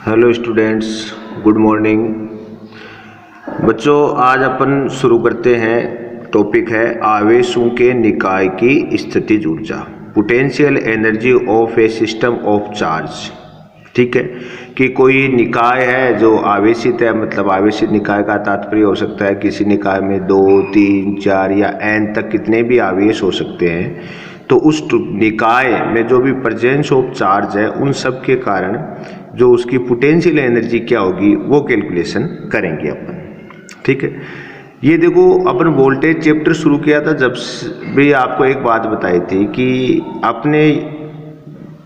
Hello students, good morning. बच्चों, आज अपन शुरू करते हैं। टॉपिक है आवेशों के निकाय की स्थितिज ऊर्जा, potential energy of A system of charge. ठीक है कि कोई निकाय है जो आवेशित है, मतलब आवेशित निकाय का तात्पर्य हो सकता है किसी निकाय में 2, 3, 4 या n तक कितने भी आवेश हो सकते हैं। तो उस निकाय में जो भी प्रेजेंस ऑफ चार्ज है, उन सब के कारण जो उसकी पोटेंशियल एनर्जी क्या होगी वो कैलकुलेशन करेंगे अपन। ठीक है, ये देखो अपन वोल्टेज चैप्टर शुरू किया था, जब भी आपको एक बात बताई थी कि अपने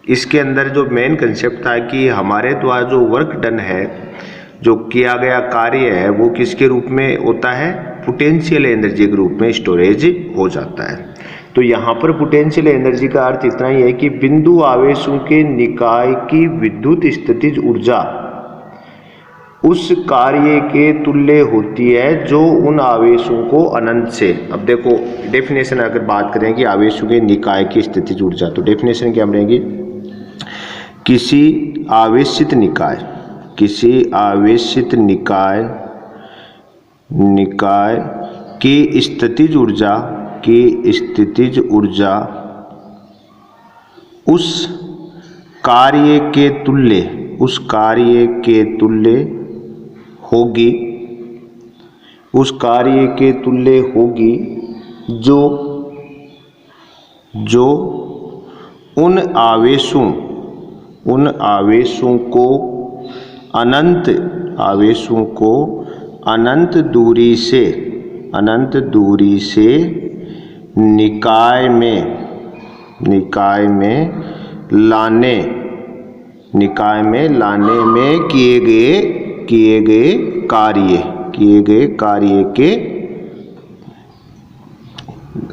इसके अंदर जो मेन कंसेप्ट था कि हमारे द्वारा जो वर्क डन है, जो किया गया कार्य है, वो किसके रूप में होता है, पोटेंशियल एनर्जी के रूप में स्टोरेज हो जाता है। तो यहाँ पर पोटेंशियल एनर्जी का अर्थ इतना ही है कि बिंदु आवेशों के निकाय की विद्युत स्थितिज ऊर्जा उस कार्य के तुल्य होती है जो उन आवेशों को अनंत से, अब देखो डेफिनेशन अगर बात करें कि आवेशों के निकाय की स्थितिज ऊर्जा, तो डेफिनेशन क्या बनेगी, किसी आवेशित निकाय की स्थितिज ऊर्जा उस कार्य के तुल्य होगी जो उन आवेशों को अनंत दूरी से निकाय में लाने में किए गए कार्य के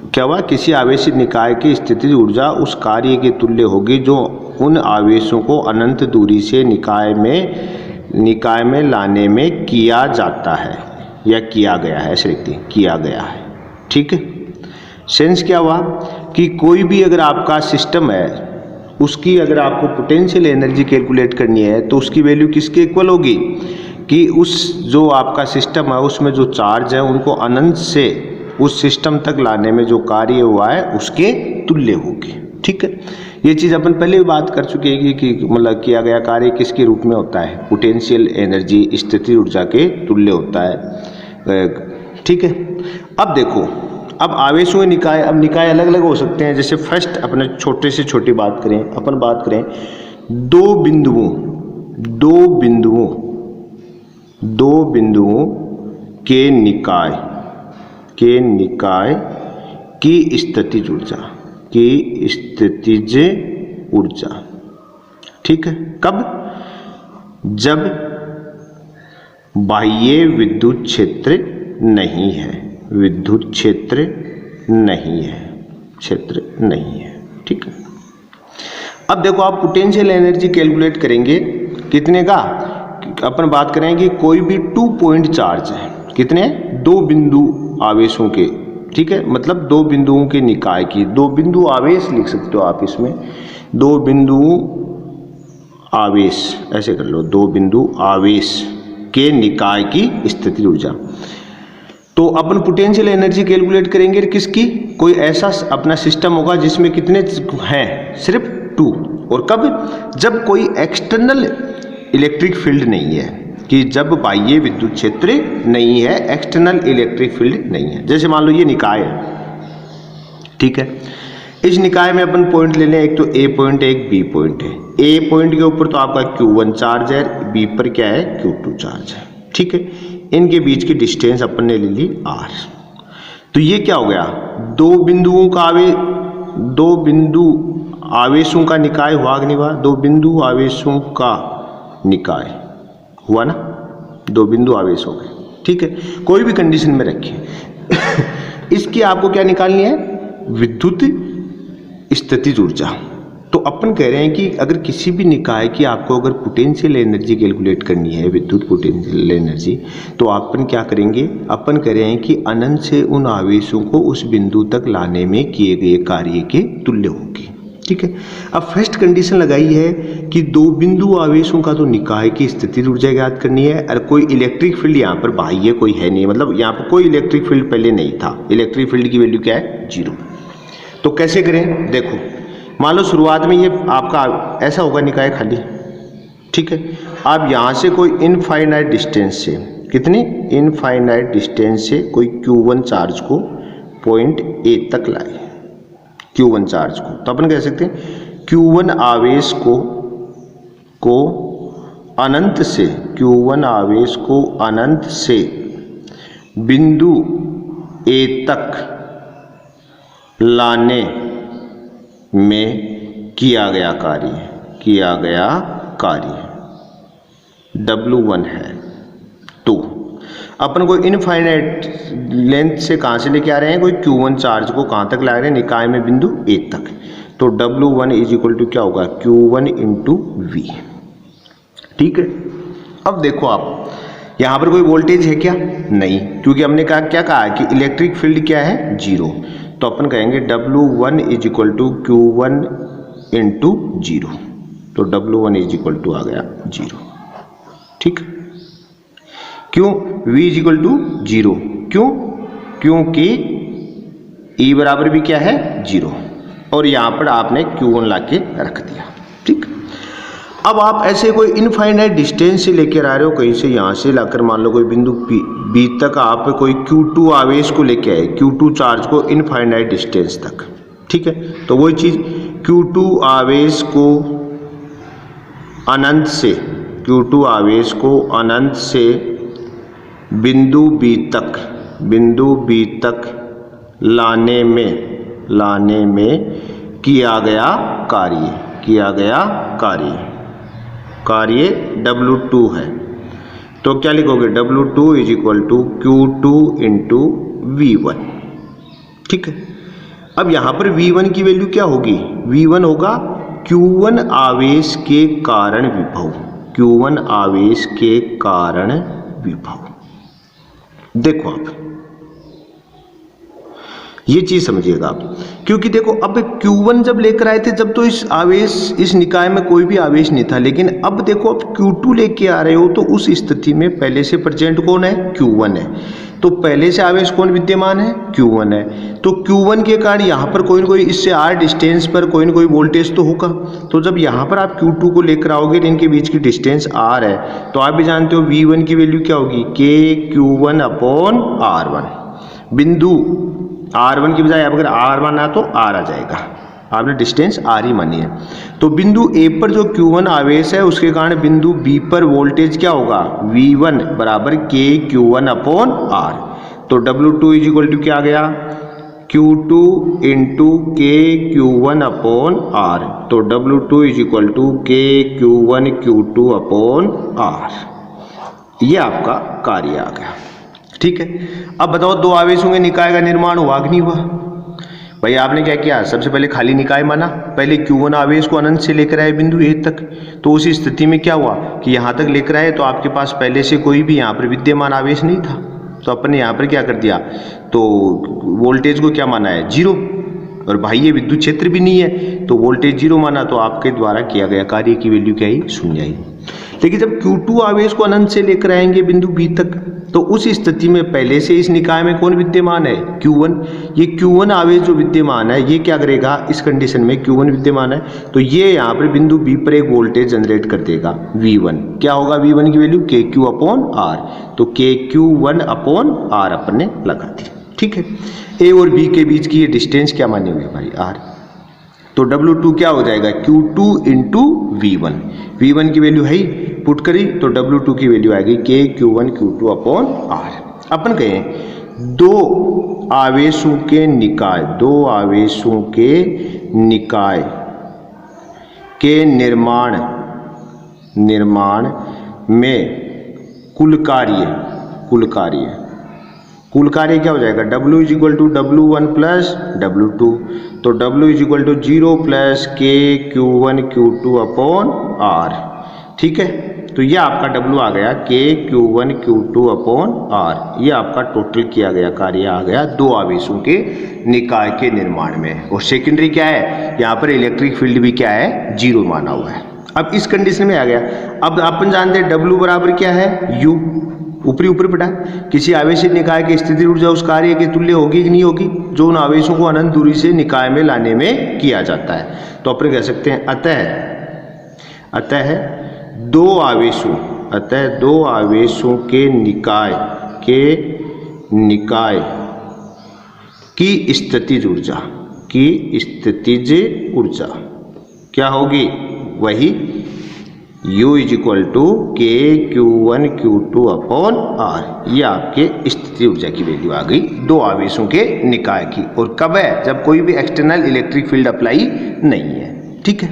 क्या हुआ, किसी आवेशित निकाय की स्थितिज ऊर्जा उस कार्य के तुल्य होगी जो उन आवेशों को अनंत दूरी से निकाय में लाने में किया जाता है या किया गया है, ऐसे लिखते हैं, किया गया है। ठीक है, सेंस क्या हुआ कि कोई भी अगर आपका सिस्टम है, उसकी अगर आपको पोटेंशियल एनर्जी कैलकुलेट करनी है तो उसकी वैल्यू किसके इक्वल होगी कि उस जो आपका सिस्टम है उसमें जो चार्ज है उनको अनंत से उस सिस्टम तक लाने में जो कार्य हुआ है उसके तुल्य होगी। ठीक है, ये चीज़ अपन पहले भी बात कर चुके हैं कि मतलब किया गया कार्य किसके रूप में होता है, पोटेंशियल एनर्जी स्थितिज ऊर्जा के तुल्य होता है। ठीक है, अब देखो, अब आवेशों के निकाय, अब निकाय अलग अलग हो सकते हैं। जैसे फर्स्ट अपने छोटे से छोटी बात करें, अपन बात करें दो बिंदुओं के निकाय की स्थितिज ऊर्जा। ठीक है, कब, जब बाह्य विद्युत क्षेत्र नहीं है। ठीक है, अब देखो आप पोटेंशियल एनर्जी कैलकुलेट करेंगे कितने का, अपन बात करेंगे कोई भी 2 पॉइंट चार्ज है, कितने, 2 बिंदु आवेशों के। ठीक है, मतलब 2 बिंदुओं के निकाय की, 2 बिंदु आवेश लिख सकते हो आप इसमें, 2 बिंदु आवेश, ऐसे कर लो, 2 बिंदु आवेश के निकाय की स्थितिज ऊर्जा। तो अपन पोटेंशियल एनर्जी कैलकुलेट करेंगे किसकी, कोई ऐसा अपना सिस्टम होगा जिसमें कितने हैं, सिर्फ 2, और कब, जब कोई एक्सटर्नल इलेक्ट्रिक फील्ड नहीं है, कि जब बाह्य विद्युत क्षेत्र नहीं है, एक्सटर्नल इलेक्ट्रिक फील्ड नहीं है। जैसे मान लो ये निकाय है, ठीक है, इस निकाय में अपन पॉइंट ले लें, एक तो ए पॉइंट है, एक बी पॉइंट है। ए पॉइंट के ऊपर तो आपका Q1 चार्ज है, बी पर क्या है, Q2 चार्ज है। ठीक है, इनके बीच की डिस्टेंस अपन ने ले ली r। तो ये क्या हो गया, 2 बिंदु आवेशों का निकाय हुआ कि नहीं हुआ, 2 बिंदु आवेशों का निकाय हुआ ना, 2 बिंदु आवेश हो गए। ठीक है, कोई भी कंडीशन में रखिए। इसकी आपको क्या निकालनी है, विद्युत स्थितिज ऊर्जा। तो अपन कह रहे हैं कि अगर किसी भी निकाय की आपको अगर पोटेंशियल एनर्जी कैलकुलेट करनी है, विद्युत पोटेंशियल एनर्जी, तो अपन क्या करेंगे, अपन कह रहे हैं कि अनंत से उन आवेशों को उस बिंदु तक लाने में किए गए कार्य के तुल्य होगी। ठीक है। अब फर्स्ट कंडीशन लगाई है कि दो बिंदु आवेशों का तो निकाय की स्थिति ऊर्जा ज्ञात करनी है और कोई इलेक्ट्रिक फील्ड यहाँ पर बाह्य कोई है नहीं, मतलब यहाँ पर कोई इलेक्ट्रिक फील्ड पहले नहीं था, इलेक्ट्रिक फील्ड की वैल्यू क्या है 0। तो कैसे करें, देखो मान लो शुरुआत में ये आपका ऐसा होगा निकाय खाली, ठीक है। आप यहाँ से कोई इनफाइनाइट डिस्टेंस से, कितनी इनफाइनाइट डिस्टेंस से कोई Q1 चार्ज को पॉइंट A तक लाए, Q1 चार्ज को, तो अपन कह सकते हैं Q1 आवेश को अनंत से, Q1 आवेश को अनंत से बिंदु A तक लाने में किया गया कार्य W1 है 2। अपन को इनफाइनाइट लेंथ से कहाँ से लेके आ रहे हैं, कोई Q1 चार्ज को कहाँ तक ला रहे हैं, निकाय में बिंदु A तक, तो W1 इज इक्वल टू क्या होगा Q1 इंटू V, ठीक है। अब देखो आप यहाँ पर कोई वोल्टेज है क्या, नहीं, क्योंकि हमने कहा क्या कहा कि इलेक्ट्रिक फील्ड क्या है 0, तो अपन कहेंगे W1 is equal to Q1 into 0, तो W1 इज इक्वल टू आ गया 0, ठीक। क्यों V इज इक्वल टू 0, क्यों, क्योंकि E बराबर भी क्या है 0, और यहाँ पर आपने Q1 ला के रख दिया, ठीक। अब आप ऐसे कोई इनफाइनाइट डिस्टेंस से लेकर आ रहे हो, कहीं से यहाँ से लाकर मान लो कोई बिंदु B तक आप कोई Q2 आवेश को लेके आए, Q2 चार्ज को इनफाइनाइट डिस्टेंस तक, ठीक है। तो वही चीज Q2 आवेश को अनंत से, Q2 आवेश को अनंत से बिंदु B तक लाने में किया गया कार्य W2 है, तो क्या लिखोगे W2 is equal to Q2 into V1, ठीक है। अब यहां पर V1 की वैल्यू क्या होगी, V1 होगा Q1 आवेश के कारण विभव, Q1 आवेश के कारण विभव। देखो आप ये चीज समझिएगा आप, क्योंकि देखो अब Q1 जब लेकर आए थे जब तो इस निकाय में कोई भी आवेश नहीं था, लेकिन अब देखो अब Q2 लेके आ रहे हो, तो उस स्थिति में पहले से प्रेजेंट कौन है, Q1 है, तो पहले से आवेश कौन विद्यमान है, Q1 है, तो Q1 के कारण यहाँ पर कोई न कोई इससे R डिस्टेंस पर कोई न कोई वोल्टेज तो होगा, तो जब यहाँ पर आप Q2 को लेकर आओगे तो इनके बीच की डिस्टेंस R है, तो आप भी जानते हो V1 की वैल्यू क्या होगी KQ1 अपॉन R1, बिंदु R1 की बजाय अगर R1 आ तो R आ जाएगा, आपने डिस्टेंस R ही मानी है, तो बिंदु A पर जो Q1 आवेश है उसके कारण बिंदु B पर वोल्टेज क्या होगा V1 बराबर KQ1 अपॉन R, तो W2 इज इक्वल टू क्या आ गया Q2 into KQ1 upon R, तो W2 is equal to KQ1 Q2 upon R, ये आपका कार्य आ गया, ठीक है। अब बताओ दो आवेशों के निकाय का निर्माण हुआ कि नहीं हुआ, भाई आपने क्या किया, सबसे पहले खाली निकाय माना, पहले Q1 आवेश को अनंत से लेकर आए बिंदु A तक, तो उसी स्थिति में क्या हुआ कि यहाँ तक लेकर आए तो आपके पास पहले से कोई भी यहाँ पर विद्यमान आवेश नहीं था, तो अपन ने यहाँ पर क्या कर दिया, तो वोल्टेज को क्या माना है 0, और बाह्य विद्युत क्षेत्र भी नहीं है, तो वोल्टेज 0 माना, तो आपके द्वारा किया गया कार्य की वैल्यू क्या आई, 0 आई। लेकिन जब Q2 आवेश को अनंत से लेकर आएंगे बिंदु B तक, तो उस स्थिति में पहले से इस निकाय में कौन विद्यमान है, Q1, ये Q1 आवेश जो विद्यमान है ये क्या करेगा, इस कंडीशन में Q1 विद्यमान है, तो ये यहाँ पर बिंदु B पर एक वोल्टेज जनरेट कर देगा V1, क्या होगा V1 की वैल्यू KQ अपॉन R, तो KQ1 अपॉन R अपन ने लगा दी, ठीक है। A और B के बीच की ये डिस्टेंस क्या मानी हुई है भाई R, तो W2 क्या हो जाएगा Q2 इंटू V1, V1 की वैल्यू है ही पुट करी, तो W2 की वैल्यू आएगी KQ1 Q2 अपॉन R। अपन कहें दो आवेशों के निकाय के निर्माण में कुल कार्य क्या हो जाएगा, W is equal to W1 plus W2, तो W is equal to 0 plus KQ1 Q2 upon R, ठीक है। तो ये आपका W आ गया K(Q1 Q2 अपॉन R। ये आपका टोटल किया गया कार्य आ गया दो आवेशों के निकाय के निर्माण में। और सेकेंडरी क्या है, यहाँ पर इलेक्ट्रिक फील्ड भी क्या है, 0 माना हुआ है। अब इस कंडीशन में आ गया। अब अपन जानते हैं W बराबर क्या है, U, ऊपरी ऊपर पटा। किसी आवेशित निकाय की स्थिति ऊर्जा उस कार्य के तुल्य होगी कि नहीं होगी जो उन आवेशों को अनंत दूरी से निकाय में लाने में किया जाता है। तो अपन कह सकते हैं अतः दो आवेशों के निकाय की स्थितिज ऊर्जा क्या होगी, वही U = K(Q1 Q2 upon R। ये आपके स्थिति ऊर्जा की वैल्यू आ गई दो आवेशों के निकाय की। और कब है, जब कोई भी एक्सटर्नल इलेक्ट्रिक फील्ड अप्लाई नहीं है। ठीक है।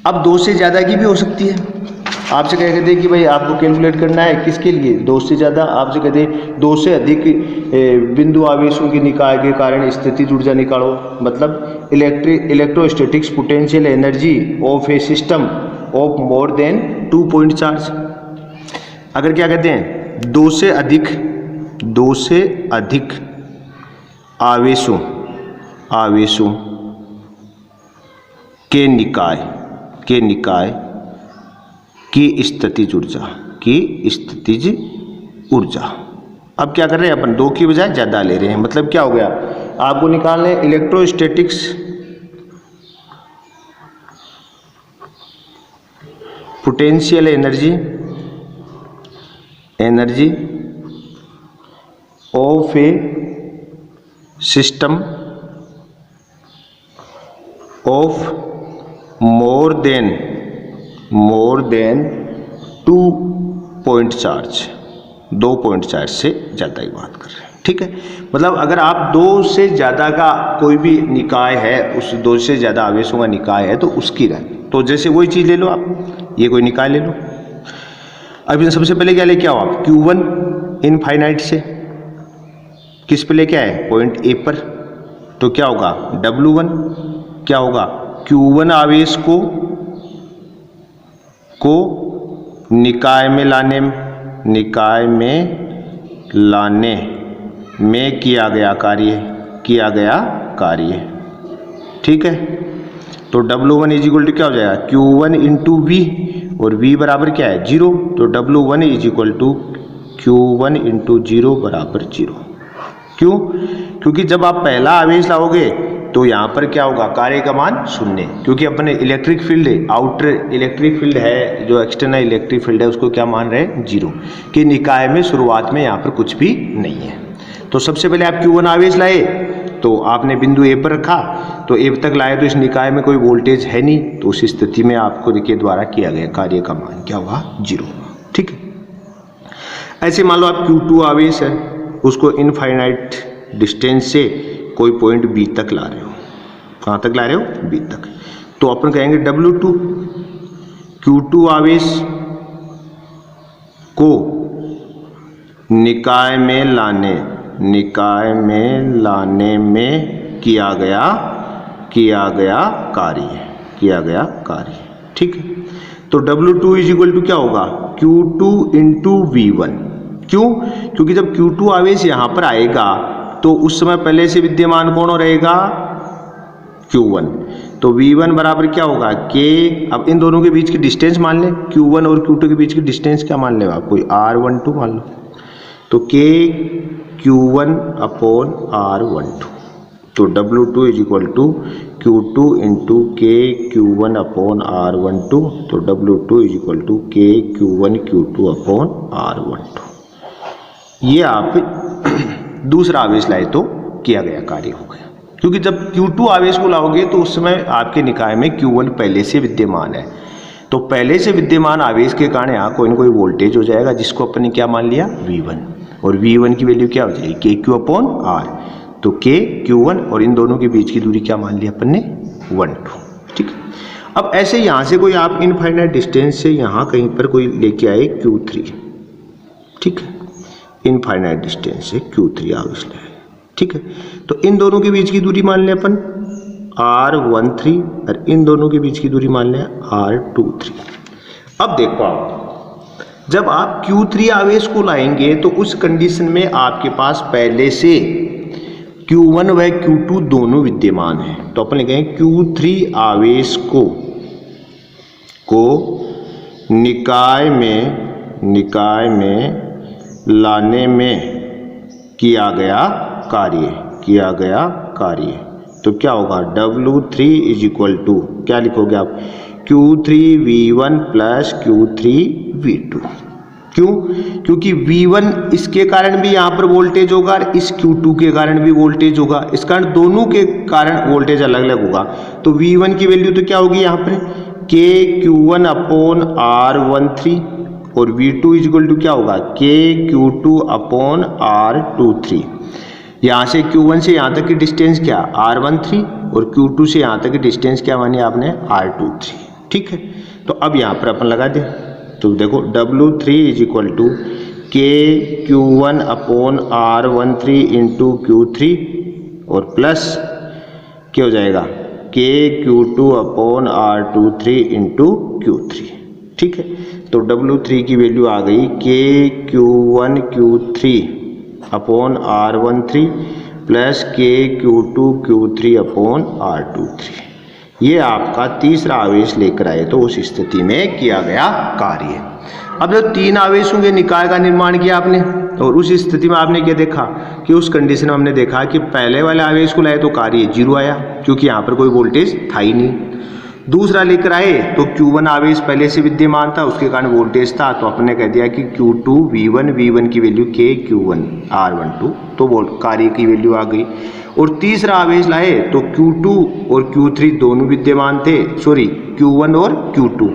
अब दो से ज़्यादा की भी हो सकती है। आपसे कह कहते हैं कि भाई आपको कैलकुलेट करना है किसके लिए, दो से ज़्यादा। आपसे कहते हैं दो से अधिक बिंदु आवेशों के निकाय के कारण स्थितिज ऊर्जा निकालो। मतलब electrostatics potential energy of A system of more than 2 point charge. अगर क्या कहते हैं, दो से अधिक आवेशों के निकाय की स्थितिज ऊर्जा। अब क्या कर रहे हैं अपन, दो की बजाय ज़्यादा ले रहे हैं। मतलब क्या हो गया, आपको निकालना है electrostatics potential energy of A system of more than 2 point charge, 2 point charge से ज़्यादा की बात कर रहे हैं। ठीक है। मतलब अगर आप दो से ज़्यादा का कोई भी निकाय है, उस दो से ज़्यादा आवेशों का निकाय है, तो उसकी रहे। तो जैसे वही चीज़ ले लो आप, ये कोई निकाय ले लो। अब सबसे पहले क्या लेके आओ आप, Q1 इनफाइनाइट से किस पे लेके आए, पॉइंट ए पर। तो क्या होगा, W1 क्या होगा, Q1 आवेश को निकाय में लाने में किया गया कार्य। ठीक है। तो W1 = क्या हो जाएगा, Q1 × V, और V बराबर क्या है, 0। तो W1 = Q1 × 0 बराबर 0। क्यों, क्योंकि जब आप पहला आवेश लाओगे तो यहाँ पर क्या होगा, कार्य का मान 0। क्योंकि अपने electric field, outer electric field है, जो एक्सटर्नल इलेक्ट्रिक फील्ड है, उसको क्या मान रहे हैं, 0 के निकाय में शुरुआत में यहाँ पर कुछ भी नहीं है। तो सबसे पहले आप Q1 आवेश लाए, तो आपने बिंदु ए पर रखा, तो ए तक लाए, तो इस निकाय में कोई वोल्टेज है नहीं। तो उस स्थिति में आपको के द्वारा किया गया कार्य का मान क्या हुआ, 0। ठीक है। ऐसे मान लो आप Q2 आवेश है, उसको इनफाइनाइट डिस्टेंस से कोई पॉइंट बी तक ला रहे हो। कहाँ तक ला रहे हो, बी तक। तो अपन कहेंगे W2 Q2 आवेश को निकाय में लाने में किया गया कार्य। ठीक है। तो W2 = क्या होगा, Q2 × V1। क्यों, क्योंकि जब Q2 आवेश यहां पर आएगा तो उस समय पहले से विद्यमान कौन रहेगा, Q1। तो V1 बराबर क्या होगा, K। अब इन दोनों के बीच की डिस्टेंस मान लें, Q1 और Q2 के बीच की डिस्टेंस क्या मान लें आप, कोई R12 मान लो। तो K Q1 अपॉन R12। तो W2 = Q2 × K Q1 upon R12। तो W2 = K Q1 Q2 upon R12। ये आप दूसरा आवेश लाए तो किया गया कार्य हो गया। क्योंकि जब Q2 आवेश को लाओगे तो उस समय आपके निकाय में Q1 पहले से विद्यमान है। तो पहले से विद्यमान आवेश के कारण यहाँ कोई ना कोई वोल्टेज हो जाएगा, जिसको अपन ने क्या मान लिया, V1। और V1 की वैल्यू क्या हो जाएगी, KQ अपॉन R। तो K Q1 और इन दोनों के बीच की दूरी क्या मान लिया अपन ने, 1 2। ठीक है। अब ऐसे यहाँ से कोई आप इनफाइनाइट डिस्टेंस से यहाँ कहीं पर कोई लेके आए Q3। ठीक है। इनफाइनाइट डिस्टेंस से Q3 आवेश ले। ठीक है। तो इन दोनों के बीच की दूरी मान लें अपन R13 और इन दोनों के बीच की दूरी मान लें R23। अब देखो आप जब आप Q3 आवेश को लाएंगे तो उस कंडीशन में आपके पास पहले से Q1 व Q2 दोनों विद्यमान हैं। तो अपन लिखेंगे Q3 आवेश को निकाय में लाने में किया गया कार्य। तो क्या होगा, W3 इज इक्वल टू क्या लिखोगे आप, Q3V1 प्लस Q3V2। क्यों? क्योंकि V1 इसके कारण भी यहाँ पर वोल्टेज होगा और इस Q2 के कारण भी वोल्टेज होगा, इस कारण दोनों के कारण वोल्टेज अलग अलग होगा। तो V1 की वैल्यू तो क्या होगी यहाँ पर KQ1 अपॉन R13 और V2 इज इक्वल टू क्या होगा KQ2 अपॉन R23। यहाँ से Q1 से यहाँ तक की डिस्टेंस क्या R13 और Q2 से यहाँ तक की डिस्टेंस क्या मानी आपने R23। ठीक है, तो अब यहाँ पर अपन लगा दें तो देखो W3 is equal to KQ1 upon R13 into Q3 और प्लस क्या हो जाएगा KQ2 upon R23 into Q3। ठीक है, तो W3 की वैल्यू आ गई KQ1 Q3 upon R13 plus KQ2 Q3 upon R23। ये आपका तीसरा आवेश लेकर आए तो उस स्थिति में किया गया कार्य। अब जब 3 आवेशों के निकाय का निर्माण किया आपने और उस स्थिति में आपने क्या देखा कि उस कंडीशन में हमने देखा कि पहले वाले आवेश को लाए तो कार्य 0 आया क्योंकि यहाँ पर कोई वोल्टेज था ही नहीं। दूसरा लेकर आए तो Q1 आवेश पहले से विद्यमान था, उसके कारण वोल्टेज था, तो अपने कह दिया कि Q2 V1 की वैल्यू KQ1 R12, तो कार्य की वैल्यू आ गई। और तीसरा आवेश लाए तो Q2 और Q3 दोनों विद्यमान थे, Q1 और Q2,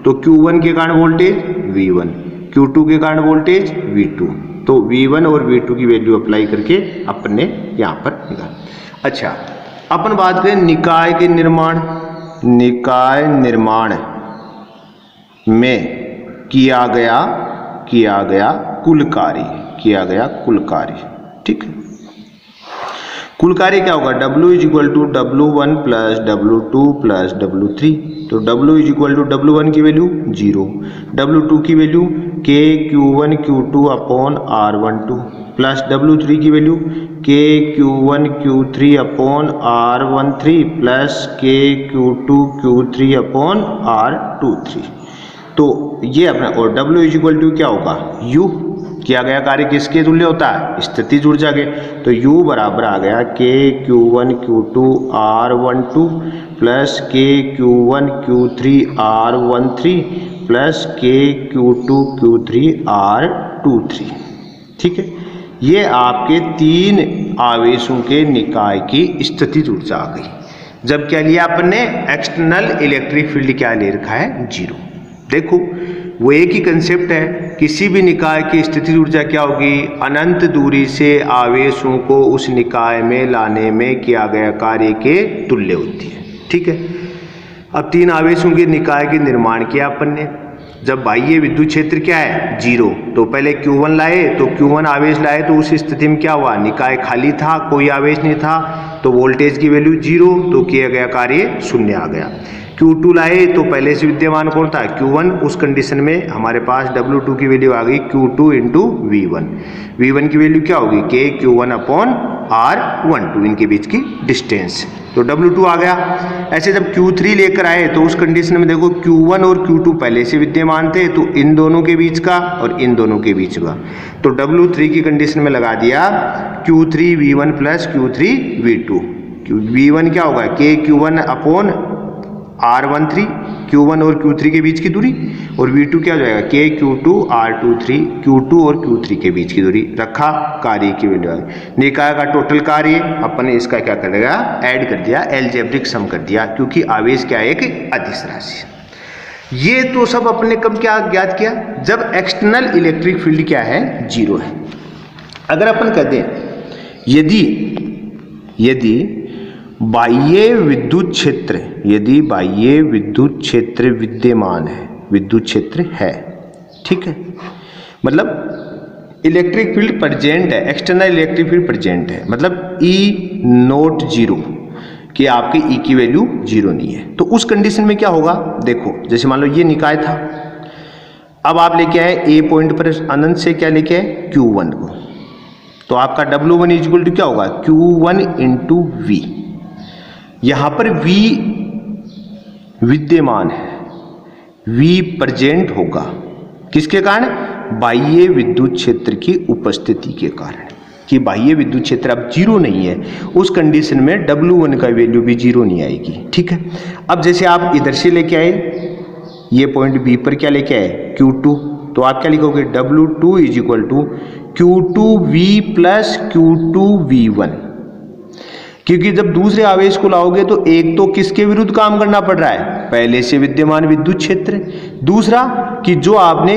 तो Q1 के कारण वोल्टेज V1, Q2 के कारण वोल्टेज V2, तो V1 और V2 की वैल्यू अप्लाई करके अपने यहाँ पर निकाल। अच्छा, अपन बात करें निकाय के निर्माण में किया गया कुल कार्य। ठीक है, कुल कार्य क्या होगा, W is equal to W1 plus W2 plus W3। तो W is equal to W1 की वैल्यू 0, W2 की value KQ1 Q2 upon R12 plus W3 की value KQ1 Q3 upon R13 plus KQ2 Q3 upon R23। तो ये अपना, और W is equal to क्या होगा U, किया गया कार्य किसके तुल्य होता है, स्थितिज ऊर्जा के। तो U बराबर आ गया KQ1 Q2 R12 plus KQ1 Q3 R13 plus KQ2 Q3 R23। ठीक है, ये आपके 3 आवेशों के निकाय की स्थितिज ऊर्जा आ गई। जब क्या लिया अपन ने, एक्सटर्नल इलेक्ट्रिक फील्ड क्या ले रखा है, 0। देखो वो एक ही कंसेप्ट है, किसी भी निकाय की स्थितिज ऊर्जा क्या होगी, अनंत दूरी से आवेशों को उस निकाय में लाने में किया गया कार्य के तुल्य होती है। ठीक है, अब 3 आवेशों के निकाय के निर्माण किया अपन ने। जब बाह्य विद्युत क्षेत्र क्या है, 0, तो पहले Q1 लाए, तो Q1 आवेश लाए तो उस स्थिति में क्या हुआ, निकाय खाली था, कोई आवेश नहीं था, तो वोल्टेज की वैल्यू 0, तो किया गया कार्य 0 आ गया। Q2 लाए तो पहले से विद्यमान कौन था, Q1, उस कंडीशन में हमारे पास W2 की वैल्यू आ गई Q2 इंटू V1 की वैल्यू क्या होगी KQ1 अपॉन R12, इनके बीच की डिस्टेंस, तो W2 आ गया। ऐसे जब Q3 लेकर आए तो उस कंडीशन में देखो Q1 और Q2 पहले से विद्यमान थे, तो इन दोनों के बीच का और इन दोनों के बीच का, तो W3 की कंडीशन में लगा दिया Q3 V1 plus Q3 V2। V1 क्या होगा KQ1 अपॉन R13, Q1 और Q3 के बीच की दूरी, और V2 क्या हो जाएगा KQ2 R23, Q2 और Q3 के बीच की दूरी रखा, कार्य की वैल्यू आ गई। निकाय का टोटल कार्य अपन ने इसका क्या करेगा, ऐड कर दिया, एलजेब्रिक सम कर दिया, क्योंकि आवेश क्या है, एक अदिश राशि। ये तो सब अपने कब क्या ज्ञात किया, जब एक्सटर्नल इलेक्ट्रिक फील्ड क्या है, 0 है। अगर अपन कह दें यदि बाह्य विद्युत क्षेत्र विद्यमान है, विद्युत क्षेत्र है, ठीक है, मतलब इलेक्ट्रिक फील्ड प्रेजेंट है, एक्सटर्नल इलेक्ट्रिक फील्ड प्रेजेंट है, मतलब E0 0, कि आपकी E की वैल्यू 0 नहीं है, तो उस कंडीशन में क्या होगा, देखो जैसे मान लो ये निकाय था, अब आप लेके आए ए पॉइंट पर अनंत से क्या लेके आए Q1 को, तो आपका W1 इक्वल टू क्या होगा Q1 इंटू V। यहां पर V विद्यमान है, V प्रेजेंट होगा किसके कारण, बाह्य विद्युत क्षेत्र की उपस्थिति के कारण, कि बाह्य विद्युत क्षेत्र अब जीरो नहीं है, उस कंडीशन में W1 का वैल्यू भी जीरो नहीं आएगी। ठीक है, अब जैसे आप इधर से लेके आए, ये पॉइंट बी पर क्या लेके आए Q2, तो आप क्या लिखोगे W2 is equal to Q2V plus Q2V1, क्योंकि जब दूसरे आवेश को लाओगे तो एक तो किसके विरुद्ध काम करना पड़ रहा है, पहले से विद्यमान विद्युत क्षेत्र, दूसरा कि जो आपने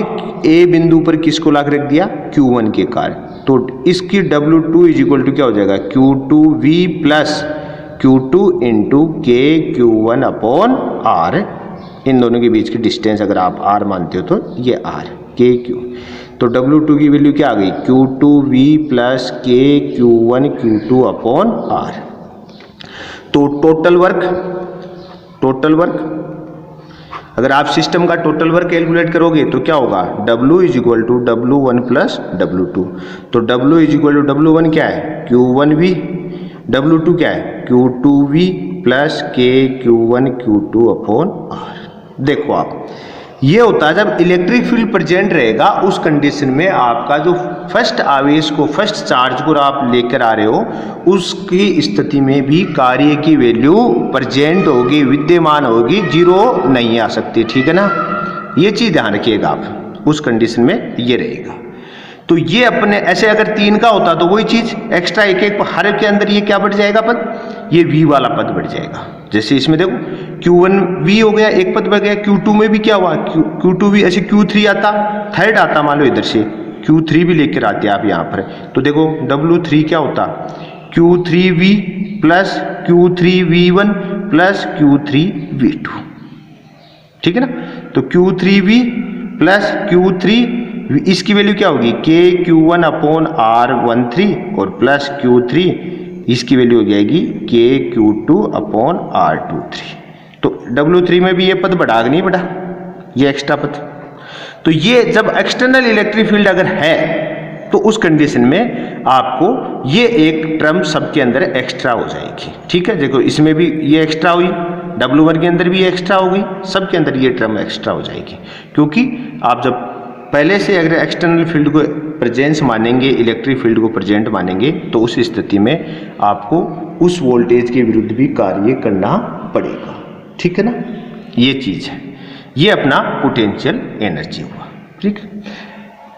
ए बिंदु पर किसको लाकर रख दिया Q1 के कारण, तो इसकी W2 इज इक्वल टू क्या हो जाएगा Q2V प्लस Q2 इंटू के Q1 अपॉन R, इन दोनों के बीच की डिस्टेंस अगर आप R मानते हो तो ये R के Q, तो W2 की वैल्यू क्या आ गई Q2V प्लस के Q1 Q2 अपॉन R। तो टोटल वर्क अगर आप सिस्टम का टोटल वर्क कैलकुलेट करोगे तो क्या होगा W is equal to W1 plus W2, तो W is equal to W1 क्या है Q1V, W2 क्या है Q2V प्लस के Q1 Q2 अपॉन R। देखो आप, ये होता है जब इलेक्ट्रिक फील्ड प्रेजेंट रहेगा उस कंडीशन में आपका जो फर्स्ट आवेश को, फर्स्ट चार्ज को आप लेकर आ रहे हो, उसकी स्थिति में भी कार्य की वैल्यू प्रेजेंट होगी, विद्यमान होगी, जीरो नहीं आ सकती। ठीक है ना, ये चीज ध्यान रखिएगा आप, उस कंडीशन में ये रहेगा। तो ये अपने ऐसे अगर 3 का होता तो वही चीज एक्स्ट्रा एक एक हर के अंदर ये क्या बढ़ जाएगा पद, ये V वाला पद बढ़ जाएगा। जैसे इसमें देखो Q1V हो गया, एक पद बढ़ गया, Q2 में भी क्या हुआ Q2V, ऐसे Q3 आता, थर्ड आता, मान लो इधर से Q3 भी लेकर आते आप यहाँ पर, तो देखो W3 क्या होता Q3V plus Q3V1 plus Q3V2। ठीक है ना, तो Q3V प्लस Q3, इसकी वैल्यू क्या होगी के Q1 अपॉन R13 और प्लस Q3, इसकी वैल्यू हो जाएगी के Q2 अपॉन R23। तो W3 में भी ये पद बढ़ा कि नहीं बढ़ा, ये एक्स्ट्रा पद। तो ये जब एक्सटर्नल इलेक्ट्रिक फील्ड अगर है तो उस कंडीशन में आपको ये एक टर्म सबके अंदर एक्स्ट्रा हो जाएगी। ठीक है, देखो इसमें भी ये एक्स्ट्रा हुई, W1 के अंदर भी ये एक्स्ट्रा हो गई, सबके अंदर ये टर्म एक्स्ट्रा हो जाएगी, क्योंकि आप जब पहले से अगर एक्सटर्नल फील्ड को प्रेजेंस मानेंगे, इलेक्ट्रिक फील्ड को प्रेजेंट मानेंगे, तो उस स्थिति में आपको उस वोल्टेज के विरुद्ध भी कार्य करना पड़ेगा। ठीक है ना, ये चीज है, ये अपना पोटेंशियल एनर्जी हुआ। ठीक,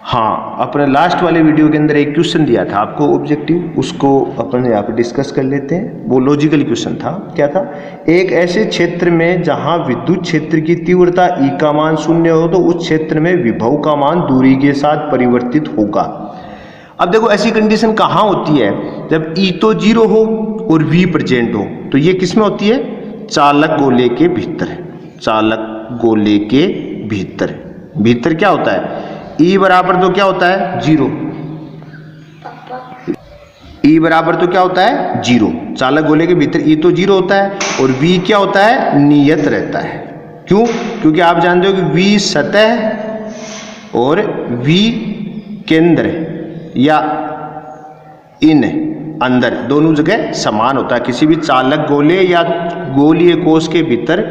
हाँ, अपने लास्ट वाले वीडियो के अंदर एक क्वेश्चन दिया था आपको ऑब्जेक्टिव, उसको अपन यहाँ पे डिस्कस कर लेते हैं। वो लॉजिकल क्वेश्चन था, क्या था, एक ऐसे क्षेत्र में जहाँ विद्युत क्षेत्र की तीव्रता E का मान 0 हो तो उस क्षेत्र में विभव का मान दूरी के साथ परिवर्तित होगा। अब देखो ऐसी कंडीशन कहाँ होती है, जब E तो 0 हो और V प्रेजेंट हो, तो ये किस में होती है, चालक गोले के भीतर। चालक गोले के भीतर, भीतर क्या होता है, E बराबर तो क्या होता है 0, E बराबर तो क्या होता है 0, चालक गोले के भीतर E तो 0 होता है और V क्या होता है, नियत रहता है। क्यों, क्योंकि आप जानते हो कि V सतह और V केंद्र या इन अंदर दोनों जगह समान होता है। किसी भी चालक गोले या गोलीय कोश के भीतर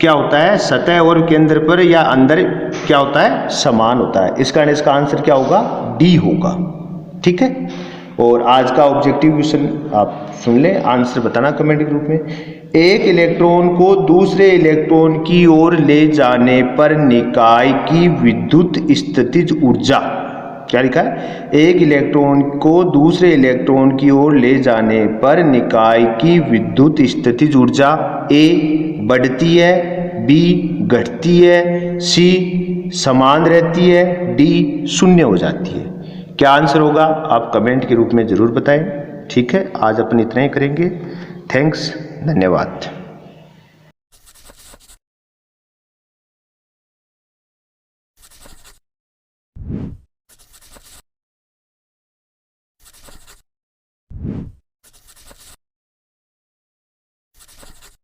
क्या होता है, सतह और केंद्र पर या अंदर क्या होता है, समान होता है। इसका आंसर क्या होगा, डी होगा। ठीक है, और आज का ऑब्जेक्टिव क्वेश्चन आप सुन ले, आंसर बताना कमेंट ग्रुप में। एक इलेक्ट्रॉन को दूसरे इलेक्ट्रॉन की ओर ले जाने पर निकाय की विद्युत स्थितिज ऊर्जा, क्या लिखा है, एक इलेक्ट्रॉन को दूसरे इलेक्ट्रॉन की ओर ले जाने पर निकाय की विद्युत स्थितिज ऊर्जा ए बढ़ती है, बी घटती है, सी समान रहती है, डी 0 हो जाती है। क्या आंसर होगा आप कमेंट के रूप में जरूर बताएं। ठीक है, आज अपन इतना ही करेंगे। थैंक्स, धन्यवाद।